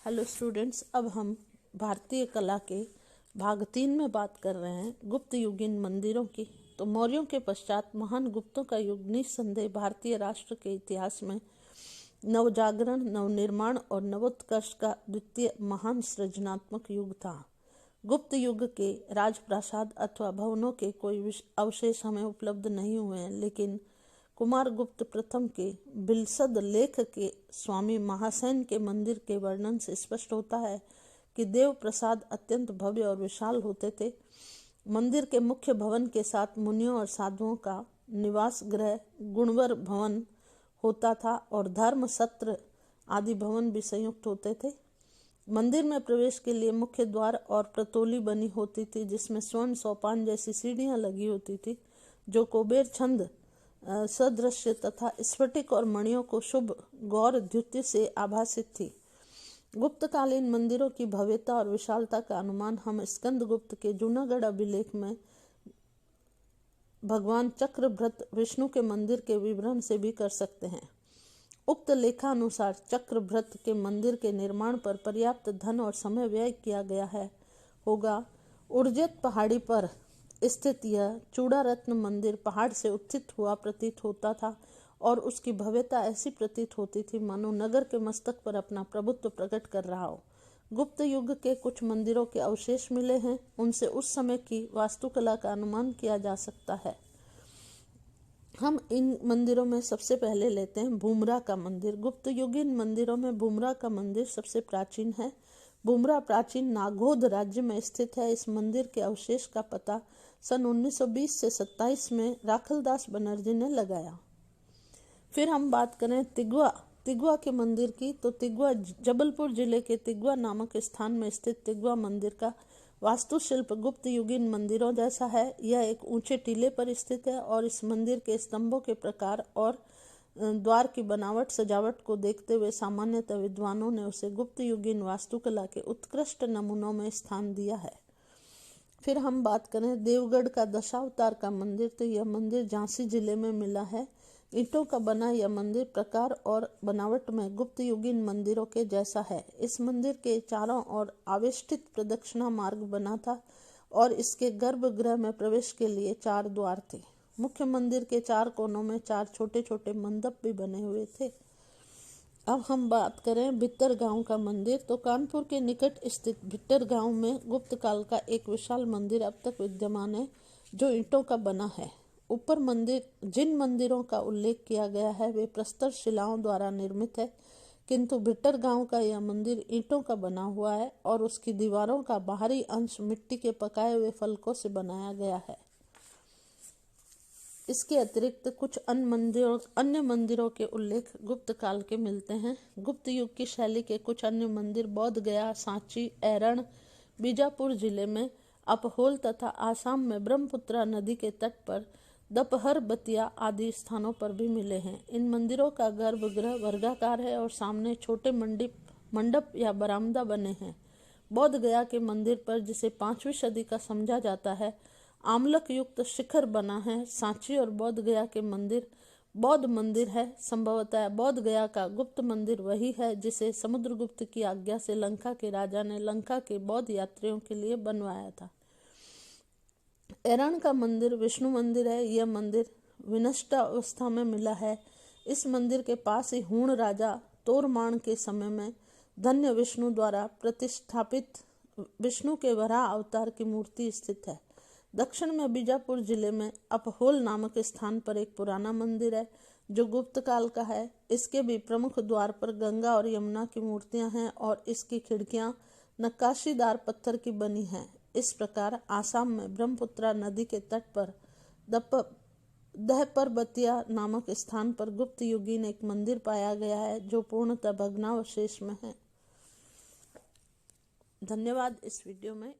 Hello students, अब हम भारतीय कला के भाग 3 में बात कर रहे हैं गुप्त युगीन मंदिरों की। तो मौर्यों के पश्चात महान गुप्तों का युग निस्संदेह भारतीय राष्ट्र के इतिहास में नवजागरण, नवनिर्माण और नवोत्कर्ष का द्वितीय महान सृजनात्मक युग था। गुप्त युग के राजप्रासाद अथवा भवनों के कोई अवशेष हमें उपलब्ध नहीं हुए हैं, लेकिन कुमार गुप्त प्रथम के बिलसद लेख के स्वामी महासेन के मंदिर के वर्णन से स्पष्ट होता है कि देव प्रसाद अत्यंत भव्य और विशाल होते थे। मंदिर के मुख्य भवन के साथ मुनियों और साधुओं का निवास गृह गुणवर भवन होता था और धर्म सत्र आदि भवन भी संयुक्त होते थे। मंदिर में प्रवेश के लिए मुख्य द्वार और प्रतोली बनी होती थी, जिसमें स्वर्ण सोपान जैसी सीढ़ियां लगी होती थी, जो कुबेर छंद सदृश्य तथा स्फटिक और मणियों को शुभ गौर द्युति से आभासित थी। गुप्तकालीन मंदिरों की भव्यता और विशालता का अनुमान हम स्कंदगुप्त के जूनागढ़ अभिलेख में भगवान चक्रभ्रत विष्णु के मंदिर के विवरण से भी कर सकते हैं। उक्त लेखानुसार चक्रभ्रत के मंदिर के निर्माण पर पर्याप्त धन और समय व्यय किया गया होगा। उर्जेत पहाड़ी पर स्थित यह चूड़ारत्न मंदिर पहाड़ से उत्थित हुआ प्रतीत होता था और उसकी भव्यता ऐसी प्रतीत होती थी मानो नगर के मस्तक पर अपना प्रभुत्व प्रकट कर रहा हो। गुप्त युग के कुछ मंदिरों के अवशेष मिले हैं, उनसे उस समय की वास्तुकला का अनुमान किया जा सकता है। हम इन मंदिरों में सबसे पहले लेते हैं बुमरा का मंदिर। गुप्त युगीन मंदिरों में बुमरा का मंदिर सबसे प्राचीन है। बुमरा प्राचीन नागौद राज्य में स्थित है। इस मंदिर के अवशेष का पता सन 1920 से 27 में राखलदास बनर्जी ने लगाया। फिर हम बात करें तिगवा के मंदिर की, तो तिगवा जबलपुर जिले के तिगवा नामक स्थान में स्थित तिगवा मंदिर का वास्तुशिल्प गुप्त युगीन मंदिरों जैसा है। यह एक ऊंचे टीले पर स्थित है और इस मंदिर के स्तंभों के प्रकार और द्वार की बनावट सजावट को देखते हुए सामान्यतः विद्वानों ने उसे गुप्त युगीन वास्तुकला के उत्कृष्ट नमूनों में स्थान दिया है। फिर हम बात करें देवगढ़ का दशावतार का मंदिर, तो यह मंदिर झांसी जिले में मिला है। ईंटों का बना यह मंदिर प्रकार और बनावट में गुप्त युगीन मंदिरों के जैसा है। इस मंदिर के चारों ओर आवेष्टित प्रदक्षिणा मार्ग बना था और इसके गर्भगृह में प्रवेश के लिए 4 द्वार थे। मुख्य मंदिर के 4 कोनों में 4 छोटे छोटे मंडप भी बने हुए थे। अब हम बात करें भित्तर गांव का मंदिर, तो कानपुर के निकट स्थित भित्तर गांव में गुप्त काल का एक विशाल मंदिर अब तक विद्यमान है, जो ईंटों का बना है। ऊपर जिन मंदिरों का उल्लेख किया गया है वे प्रस्तर शिलाओं द्वारा निर्मित है, किंतु भिट्टर गांव का यह मंदिर ईंटों का बना हुआ है और उसकी दीवारों का बाहरी अंश मिट्टी के पकाए हुए फलकों से बनाया गया है। इसके अतिरिक्त कुछ अन्य मंदिरों के उल्लेख गुप्त काल के मिलते हैं। गुप्त युग की शैली के कुछ अन्य मंदिर बोध गया, सांची, ऐरण, बीजापुर जिले में अपहोल तथा आसाम में ब्रह्मपुत्रा नदी के तट पर दपहर बतिया आदि स्थानों पर भी मिले हैं। इन मंदिरों का गर्भगृह वर्गाकार है और सामने छोटे मंडप या बरामदा बने हैं। बोध गया के मंदिर पर, जिसे 5वीं सदी का समझा जाता है, आमलक युक्त शिखर बना है। सांची और बोध गया के मंदिर बौद्ध मंदिर है। संभवतः बोध गया का गुप्त मंदिर वही है जिसे समुद्रगुप्त की आज्ञा से लंका के राजा ने लंका के बौद्ध यात्रियों के लिए बनवाया था। ऐरण का मंदिर विष्णु मंदिर है। यह मंदिर विनष्ट अवस्था में मिला है। इस मंदिर के पास ही हूण राजा तोरमाण के समय में धन्य विष्णु द्वारा प्रतिष्ठापित विष्णु के वराह अवतार की मूर्ति स्थित है। दक्षिण में बीजापुर जिले में अपहोल नामक स्थान पर एक पुराना मंदिर है जो गुप्त काल का है। इसके भी प्रमुख द्वार पर गंगा और यमुना की मूर्तियां हैं और इसकी खिड़कियां नक्काशीदार पत्थर की बनी हैं। इस प्रकार आसाम में ब्रह्मपुत्रा नदी के तट पर दहपरबतिया नामक स्थान पर गुप्त युगीन एक मंदिर पाया गया है, जो पूर्णतः भग्नावशेष में है। धन्यवाद। इस वीडियो में